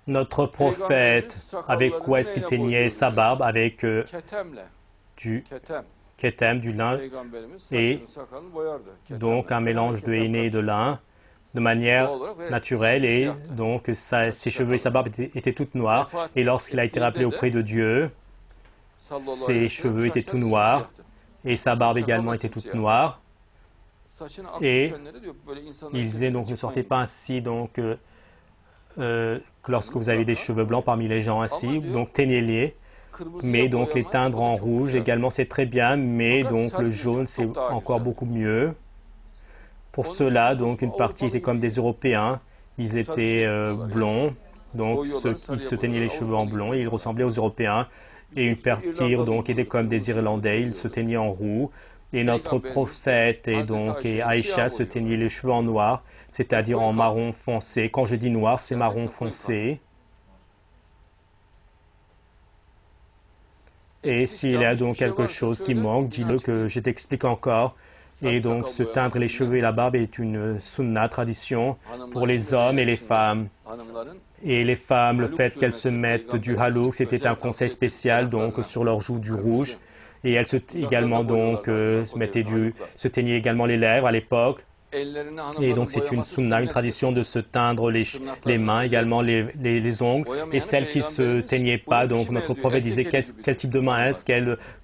Notre prophète, avec quoi est-ce qu'il teignait sa barbe? Avec du kétem, du lin, et donc un mélange de henné et de lin, de manière naturelle, et donc ses cheveux et sa barbe étaient toutes noires. Et lorsqu'il a été rappelé auprès de Dieu, ses cheveux étaient tout noirs, et sa barbe également était toute noire. Et il disait donc ne sortez pas ainsi donc que lorsque vous avez des cheveux blancs parmi les gens ainsi, donc teignez-les. Mais donc les teindre en rouge également c'est très bien, mais donc le jaune c'est encore beaucoup mieux. Pour cela, donc une partie était comme des Européens, ils étaient blonds, donc ils se teignaient les cheveux en blond et ils ressemblaient aux Européens. Et une partie donc était comme des Irlandais, ils se teignaient en roux. Et notre prophète et Aïcha se teignaient les cheveux en noir, c'est-à-dire en marron foncé. Quand je dis noir, c'est marron foncé. Et s'il y a donc quelque chose qui manque, dis-le que je t'explique encore. Et donc se teindre les cheveux et la barbe est une sunna, tradition pour les hommes et les femmes. Et les femmes, le fait qu'elles se mettent du halouk, c'était un conseil spécial donc sur leurs joues du rouge. Et elles également donc se teignaient également les lèvres à l'époque. Et donc c'est une sunna, une tradition de se teindre les mains, également les ongles. Et celles qui se teignaient pas, donc notre prophète disait quel type de main est-ce?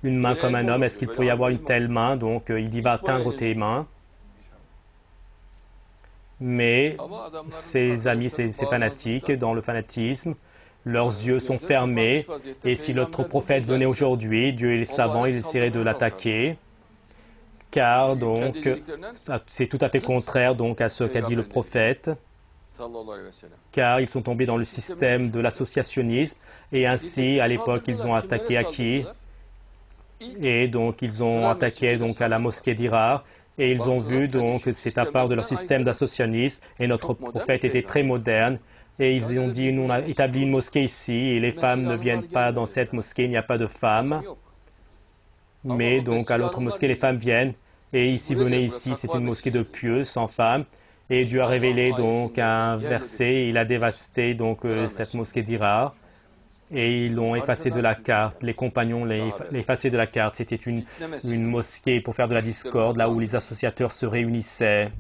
Une main comme un homme, est-ce qu'il pourrait y avoir une telle main? Donc il dit va teindre tes mains. Mais ses amis, ses fanatiques, dans le fanatisme, leurs yeux sont fermés. Et si notre prophète venait aujourd'hui, Dieu et les savants, ils essaieraient de l'attaquer. Car donc, c'est tout à fait contraire donc à ce qu'a dit le prophète, car ils sont tombés dans le système de l'associationnisme, et ainsi, à l'époque, ils ont attaqué à qui? Et donc, ils ont attaqué donc à la mosquée d'Hira, et ils ont vu donc que c'est à part de leur système d'associationnisme, et notre prophète était très moderne, et ils ont dit, nous on a établi une mosquée ici, et les femmes ne viennent pas dans cette mosquée, il n'y a pas de femmes. Mais donc à l'autre mosquée, les femmes viennent. Et ici, venez ici, c'est une mosquée de pieux, sans femmes. Et Dieu a révélé donc un verset, il a dévasté donc cette mosquée d'Hira. Et ils l'ont effacé de la carte. Les compagnons l'ont effacé de la carte. C'était une mosquée pour faire de la discorde, là où les associateurs se réunissaient.